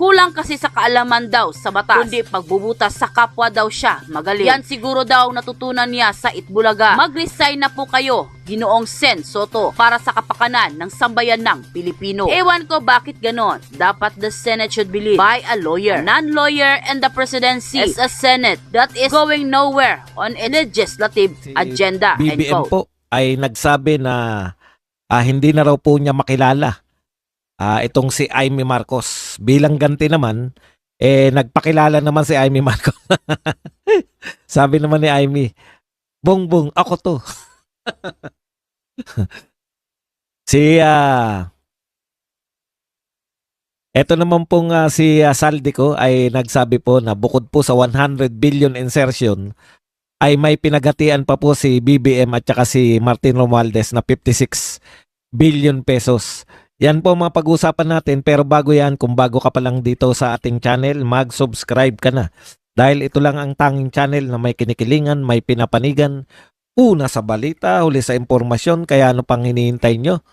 Kulang kasi sa kaalaman daw sa batas, kundi pagbubutas sa kapwa daw siya magaling. Yan siguro daw natutunan niya sa Itbulaga. Mag-resign na po kayo, Ginoong Sen Soto, para sa kapakanan ng sambayan ng Pilipino. Ewan ko bakit ganon. Dapat the Senate should be led by a lawyer, non-lawyer, and the presidency is a Senate that is going nowhere on a legislative agenda. BBM po ay nagsabi na hindi na raw po niya makilala itong si Amy Marcos. Bilang ganti naman, nagpakilala naman si Amy Marcos. Sabi naman ni Amy, Bongbong, ako to. Eto naman pong si Saldico ay nagsabi po na bukod po sa 100 billion insertion, ay may pinagatian pa po si BBM at saka si Martin Romualdez na 56 billion pesos. Yan po mga pag-usapan natin, pero bago yan, kung bago ka pa lang dito sa ating channel, mag-subscribe ka na. Dahil ito lang ang tanging channel na may kinikilingan, may pinapanigan, una sa balita, huli sa impormasyon, kaya ano pang hinihintay nyo?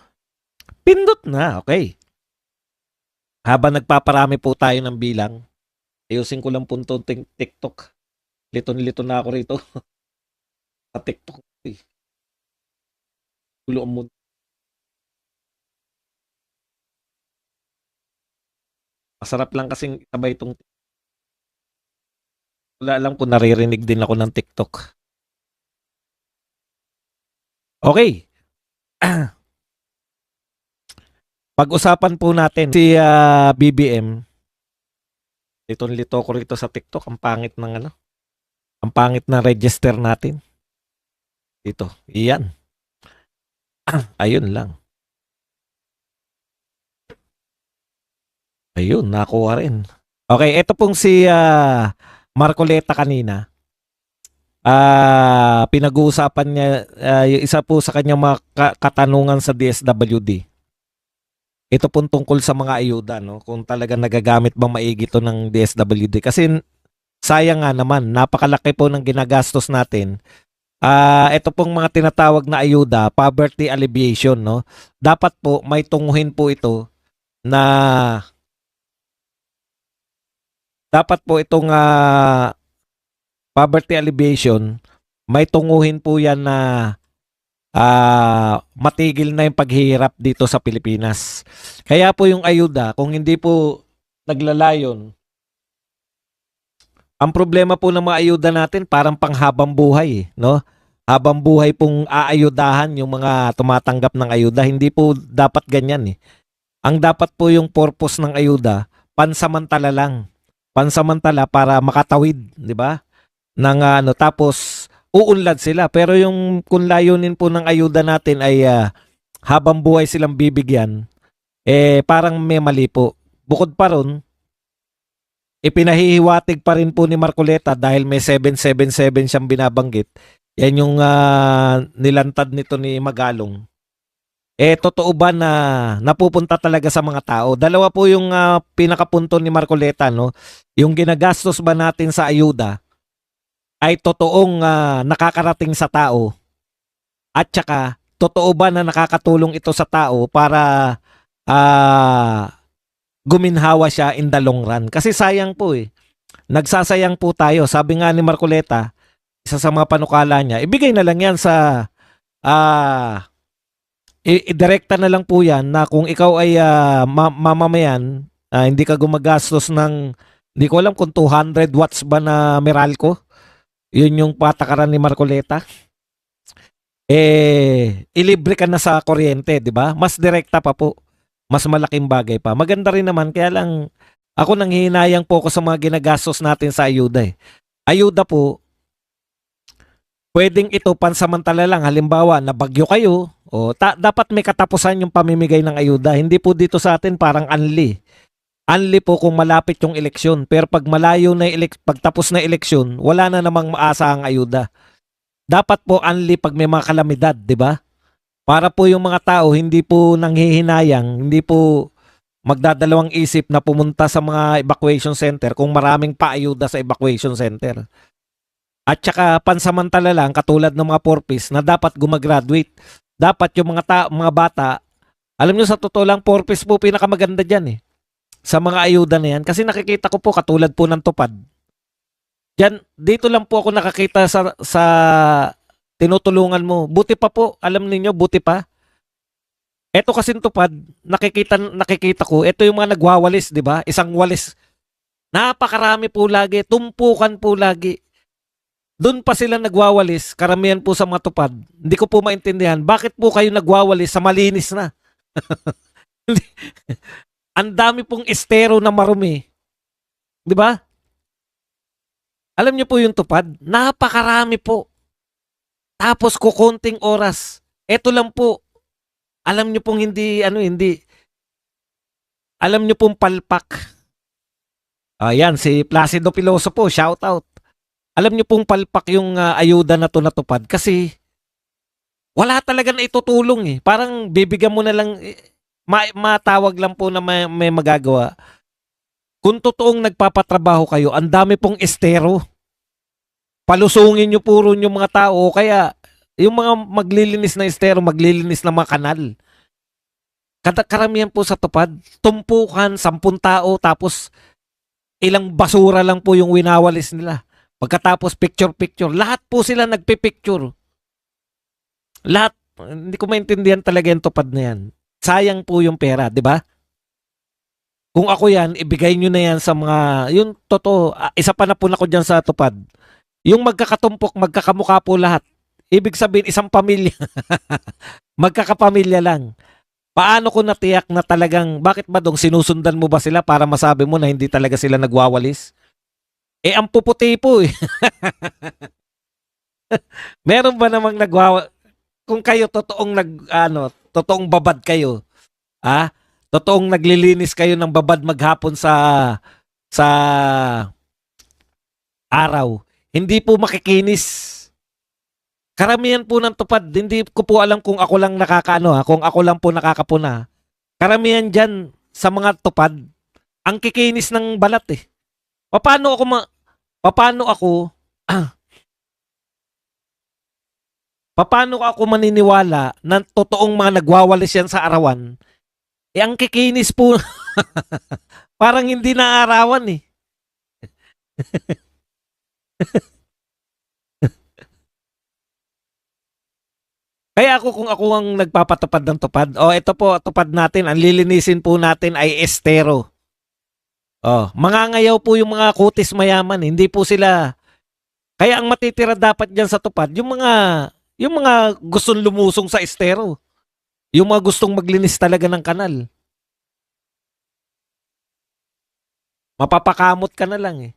Pindot na, okay. Habang nagpaparami po tayo ng bilang, ayusin ko lang po itong TikTok. Lito-lito na ako rito. Sa TikTok. Gulo ang mundo. Masarap lang kasing sabay itong wala lang kung naririnig din ako ng TikTok. Okay. Pag-usapan po natin si BBM. Litong-lito ko rito sa TikTok. Ang pangit ng ano. Ang pangit na register natin. Dito. Iyan. Ayun lang. Ayun, nakuha rin. Okay, ito pong si Marcoleta kanina. Pinag-uusapan niya, yung isa po sa kanyang mga katanungan sa DSWD. Ito pong tungkol sa mga ayuda, no? Kung talaga nagagamit bang maigi ito ng DSWD. Kasi sayang nga naman, napakalaki po ng ginagastos natin. Ito pong mga tinatawag na ayuda, poverty alleviation, no? Dapat po may tunguhin po ito na dapat po itong poverty alleviation, may tunguhin po yan na matigil na yung paghihirap dito sa Pilipinas. Kaya po yung ayuda, kung hindi po naglalayon, ang problema po ng mga ayuda natin parang panghabang buhay, no? Habang buhay pong aayudahan yung mga tumatanggap ng ayuda. Hindi po dapat ganyan eh. Ang dapat po yung purpose ng ayuda, pansamantala lang. Pansamantala para makatawid, di ba? Ng tapos uunlad sila. Pero yung kung layunin po ng ayuda natin ay habang buhay silang bibigyan, parang may mali po. Bukod pa ron, ipinahihiwatig pa rin po ni Marcoleta dahil may 777 siyang binabanggit. Yan yung nilantad nito ni Magalong. Totoo ba na napupunta talaga sa mga tao? Dalawa po yung pinakapunto ni Marcoleta, no? Yung ginagastos ba natin sa ayuda ay totoong nakakarating sa tao? At saka, totoo ba na nakakatulong ito sa tao para guminhawa siya in the long run? Kasi sayang po eh. Nagsasayang po tayo. Sabi nga ni Marcoleta, isa sa mga panukala niya, ibigay na lang yan sa i-direkta na lang po yan na kung ikaw ay mamamayan, hindi ka gumagastos ng, hindi ko alam kung 200 watts ba na Meralco. Yun yung patakaran ni Marcoleta. Ilibre ka na sa kuryente, di ba? Mas direkta pa po. Mas malaking bagay pa. Maganda rin naman, kaya lang ako nanghihinayang po ako sa mga ginagastos natin sa ayuda eh. Ayuda po, pwedeng ito pansamantala lang. Halimbawa, nabagyo kayo, dapat may katapusan yung pamimigay ng ayuda. Hindi po dito sa atin parang unli. Unli po kung malapit yung eleksyon. Pero pag malayo na pagtapos na eleksyon, wala na namang maasa ang ayuda. Dapat po unli pag may mga kalamidad, di ba? Para po yung mga tao hindi po nanghihinayang, hindi po magdadalawang isip na pumunta sa mga evacuation center kung maraming paayuda sa evacuation center. At saka pansamantala lang katulad ng mga porpis na dapat gumagraduate. Dapat yung mga bata, alam nyo sa totoo lang, porpis po pinakamaganda dyan eh. sa mga ayuda na yan. Kasi nakikita ko po katulad po ng tupad. Diyan, dito lang po ako nakakita sa tinutulungan mo. Buti pa po, alam niyo buti pa. Ito kasi tupad, nakikita ko, ito yung mga nagwawalis, di ba? Isang walis. Napakarami po lagi, tumpukan po lagi. Doon pa sila nagwawalis, karamihan po sa mga tupad. Hindi ko po maintindihan, bakit po kayo nagwawalis sa malinis na? Ang dami pong estero na marumi. Di ba? Alam niyo po yung tupad, napakarami po. Tapos kukonting oras. Ito lang po. Alam niyo pong hindi. Alam niyo pong palpak. Ayan, si Placido Piloso po, shout out. Alam niyo pong palpak yung ayuda na to natupad kasi wala talaga na itutulong eh. Parang bibigyan mo na lang, matawag lang po na may magagawa. Kung totoong nagpapatrabaho kayo, ang dami pong estero. Palusungin niyo puro yung mga tao, kaya yung mga maglilinis na estero, maglilinis na mga kanal. Karamihan po sa tupad, tumpukan, 10 tao, tapos ilang basura lang po yung winawalis nila. Pagkatapos picture-picture, lahat po sila nagpipicture. Lahat, hindi ko maintindihan talaga yung tupad na yan. Sayang po yung pera, di ba? Kung ako yan, ibigay nyo na yan sa mga, yung totoo, isa pa na po ako dyan sa tupad. Yung magkakatumpok, magkakamukha po lahat. Ibig sabihin, isang pamilya. Magkakapamilya lang. Paano ko natiyak na talagang, bakit ba dong sinusundan mo ba sila para masabi mo na hindi talaga sila nagwawalis? Eh, ang puputi po eh. Meron ba namang kung kayo totoong totoong babad kayo, totoong naglilinis kayo ng babad maghapon sa araw, hindi po makikinis. Karamihan po ng tupad, hindi ko po alam kung ako lang kung ako lang po nakakapuna. Karamihan dyan sa mga tupad, ang kikinis ng balat eh. Paano ako maniniwala na totoong mga nagwawalis yan sa arawan? Eh ang kikinis po parang hindi naarawan eh. Kaya kung ako ang nagpapatupad ng tupad, ito po, tupad natin, ang lilinisin po natin ay estero. Mangangayaw po yung mga kutis mayaman, hindi po sila. Kaya ang matitira dapat diyan sa tupad, yung mga gustong lumusong sa estero. Yung mga gustong maglinis talaga ng kanal. Mapapakamot ka na lang eh.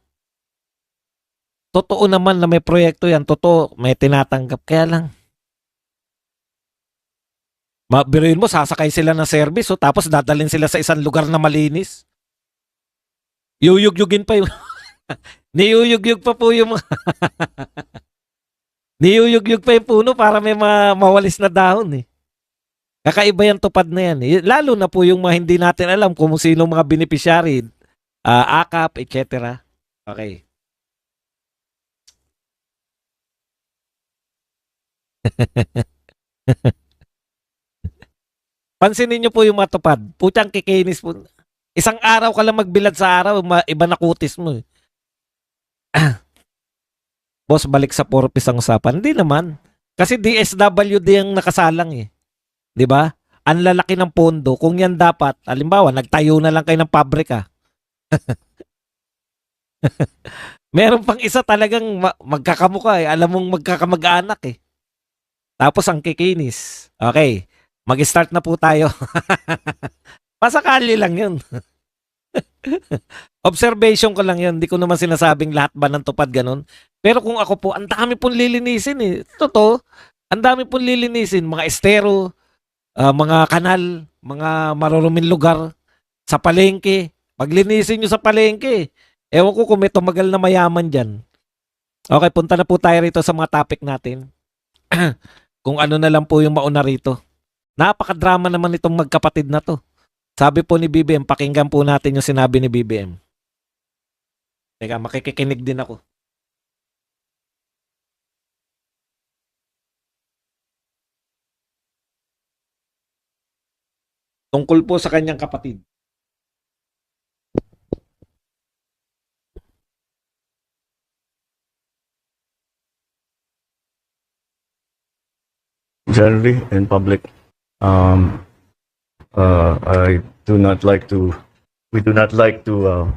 Totoo naman na may proyekto yan, totoo, may tinatanggap. Kaya lang, biruin mo, sasakay sila ng service, tapos dadalhin sila sa isang lugar na malinis. Yuyugyugin pa yung niyuyugyug pa po yung niyuyugyug pa yung puno para may mawalis na dahon eh. Kakaiba yung tupad na yan eh. Lalo na po yung mga hindi natin alam kung sino mga beneficiary, AKAP, etc. Okay. Pansinin niyo po yung matupad. Putyang kikinis po. Isang araw ka lang magbilad sa araw, iba na kutis mo eh. Boss, balik sa purpose ang usapan. Hindi naman. Kasi DSWD ang nakasalang eh. 'Di ba? Ang lalaki ng pondo. Kung yan dapat, halimbawa, nagtayo na lang kayo ng pabrika. Meron pang isa talagang magkakamukha eh. Alam mong magkakamag-anak eh. Tapos ang kikinis. Okay. Mag-start na po tayo. Pasakali lang yun. Observation ko lang yun. Hindi ko naman sinasabing lahat ba ng tupad ganun. Pero kung ako po, ang dami pong lilinisin eh. Totoo. Ang dami pong lilinisin. Mga estero, mga kanal, mga maruruming lugar, sa palengke. Paglinisin nyo sa palengke. Ewan ko kung may tumagal na mayaman dyan. Okay, punta na po tayo rito sa mga topic natin. Kung ano na lang po yung mauna rito. Napakadrama naman itong magkapatid na to. Sabi po ni BBM, pakinggan po natin yung sinabi ni BBM. Teka, makikinig din ako. Tungkol po sa kanyang kapatid. generally in public. I do not like to. We do not like to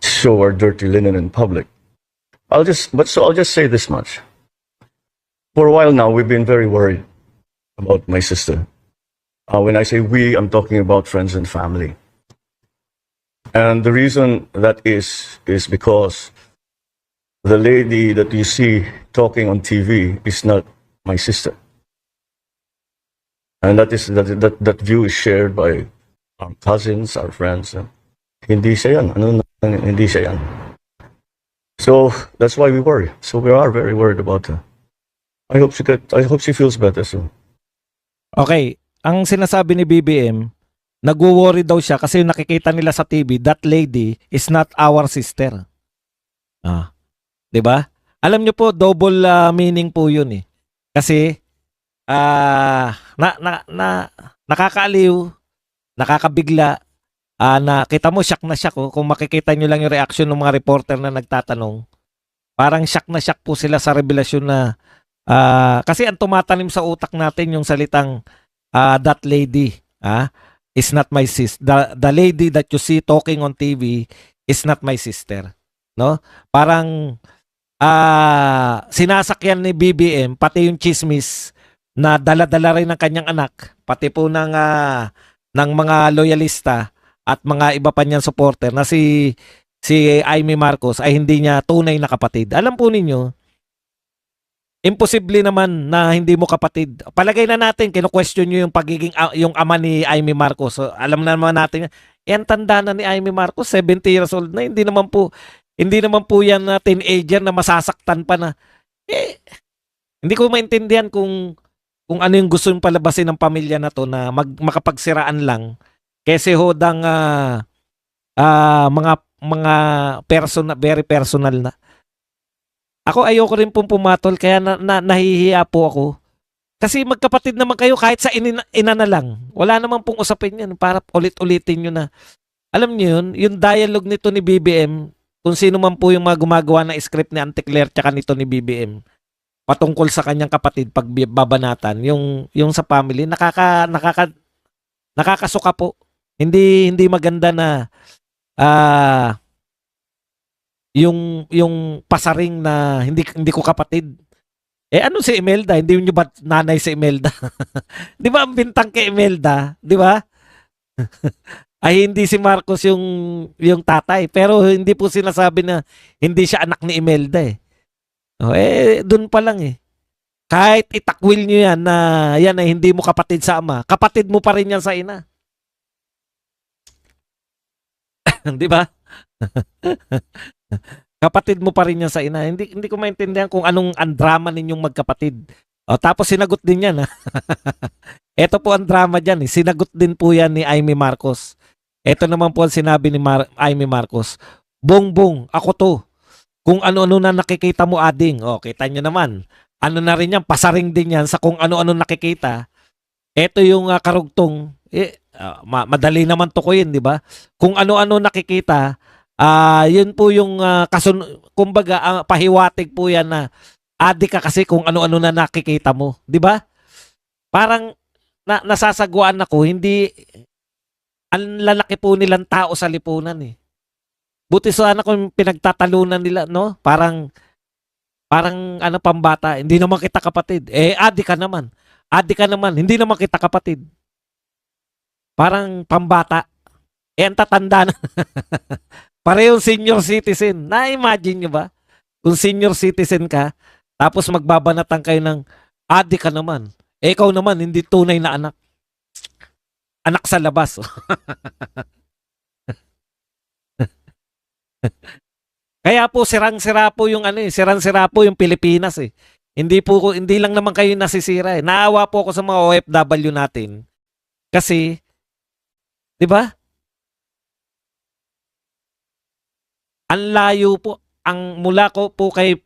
show our dirty linen in public. I'll just say this much. For a while now, we've been very worried about my sister. When I say we, I'm talking about friends and family. And the reason that is because the lady that you see talking on TV is not my sister. And that view is shared by our cousins, our friends. Hindi siya yan. Hindi siya yan. So that's why we worry. So we are very worried about her. I hope she feels better soon. Okay, ang sinasabi ni BBM, nagwo-worry daw siya kasi nakikita nila sa TV, that lady is not our sister. 'Di ba? Alam niyo po, double meaning po 'yun eh. Kasi nakakaaliw, nakakabigla, kita mo shock na shock kung makikita niyo lang yung reaction ng mga reporter na nagtatanong. Parang shock na shock po sila sa revelasyon na kasi ang tumatanim sa utak natin yung salitang that lady is not my sister. The lady that you see talking on TV is not my sister. No? Parang sinasakyan ni BBM pati yung chismis na dala-dala rin ng kanyang anak, pati po ng mga loyalista at mga iba pa niyang supporter na si Amy Marcos ay hindi niya tunay na kapatid. Alam po ninyo, imposible naman na hindi mo kapatid. Palagay na natin, kino-question niyo yung pagiging yung ama ni Amy Marcos. So, alam naman natin, yan tanda na ni Amy Marcos, 70 years old na. Hindi naman po yan na teenager na masasaktan pa na. Hindi ko maintindihan kung ano yung gusto yung palabasin ng pamilya na to na makapagsiraan lang kasi hodang mga very personal na. Ako ayoko rin pong pumatol kaya nahihiya po ako. Kasi magkapatid naman kayo kahit sa ina na lang. Wala naman pong usapin yan para ulit-ulitin nyo na. Alam nyo yun, yung dialogue nito ni BBM, kung sino man po yung mga gumagawa ng script ni Auntie Claire tsaka nito ni BBM, patungkol sa kanyang kapatid pag babanatan, yung sa family, nakakasuka po. Hindi maganda na yung pasaring na hindi ko kapatid. Ano si Imelda? Hindi niyo ba nanay si Imelda? 'Di ba ang bintang kay Imelda, 'di ba? Ay hindi si Marcos yung tatay, pero hindi po sinasabi na hindi siya anak ni Imelda eh. Doon pa lang eh. Kahit itakwil niyo yan na yan ay hindi mo kapatid sa ama, kapatid mo pa rin yan sa ina. 'Di ba? Kapatid mo pa rin yan sa ina. Hindi ko maintindihan kung anong ang drama ninyong magkapatid. Tapos sinagot din yan. Ito po ang drama dyan. Sinagot din po yan ni Amy Marcos. Ito naman po ang sinabi ni Amy Marcos. Bongbong, ako to. Kung ano-ano na nakikita mo, ading. Kita nyo naman. Ano na rin yan, pasaring din yan sa kung ano-ano nakikita. Ito yung karugtong. Madali naman tukuyin, di ba? Kung ano-ano nakikita, yun po yung kumbaga pahiwatig po yan na adik ka kasi kung ano-ano na nakikita mo, 'di ba? Parang nasasagwan ako, hindi ang lalaki po nilang tao sa lipunan eh. Buti sana kung pinagtatalunan nila, no? Parang ano pambata, hindi naman kita kapatid. Adik ka naman. Adik ka naman, hindi naman kita kapatid. Parang pambata. Ang tatanda na. Parehong senior citizen. Na-imagine nyo ba? Kung senior citizen ka, tapos magbabanatan kayo ng adik ka naman. Ikaw naman, hindi tunay na anak. Anak sa labas. Kaya po sirang-sira po yung sirang-sira po yung Pilipinas eh. Hindi lang naman kayo nasisira eh. Naawa po ako sa mga OFW natin. Kasi 'di ba? Ang layo po ang mula ko po kay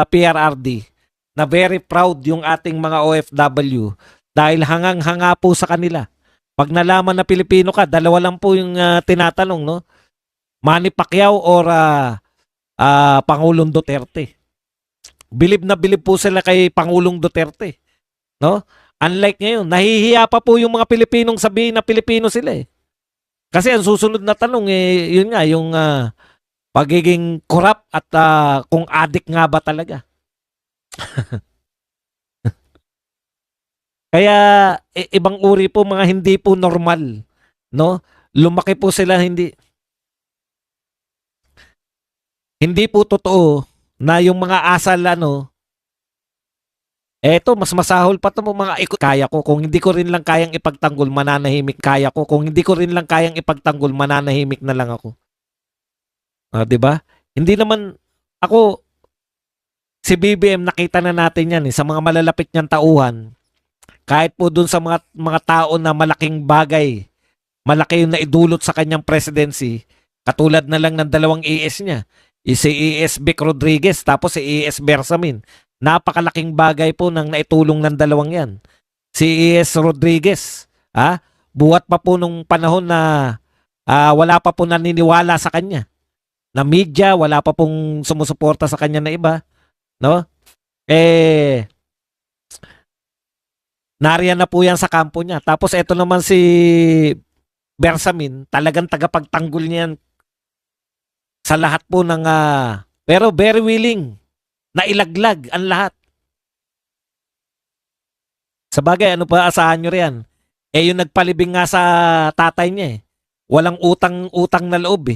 PRRD na very proud yung ating mga OFW dahil hangang-hanga po sa kanila. Pag nalaman na Pilipino ka, dalawa lang po yung tinatanong, no? Manny Pacquiao or Pangulong Duterte. Bilib na bilib po sila kay Pangulong Duterte. No? Unlike ngayon, nahihiya pa po yung mga Pilipinong sabihin na Pilipino sila eh. Kasi ang susunod na tanong eh, yun nga, yung pagiging corrupt at kung adik nga ba talaga. Kaya ibang uri po mga hindi po normal, no? Lumaki po sila hindi po totoo na yung mga asal eto mas masahol pa to mga kaya ko kung hindi ko rin lang kayang ipagtanggol mananahimik kaya ko kung hindi ko rin lang kayang ipagtanggol mananahimik na lang ako. 'Di ba? Hindi naman ako si BBM nakita na natin yan sa mga malalapit niyang tauhan. Kahit po dun sa mga tao na malaking bagay, malaki yung naidulot sa kanyang presidency, katulad na lang ng dalawang AS niya, si AS Vic Rodriguez tapos si AS Bersamin. Napakalaking bagay po nang naitulong ng dalawang yan. Si AS Rodriguez, buhat pa po nung panahon na wala pa po naniniwala sa kanya. Na media, wala pa pong sumusuporta sa kanya na iba. No? Nariyan na po yan sa kampo niya. Tapos eto naman si Bersamin, talagang tagapagtanggol niyan sa lahat po ng pero very willing na ilaglag ang lahat. Sabagay, ano pa asahan nyo riyan? Yung nagpalibing nga sa tatay niya Walang utang na loob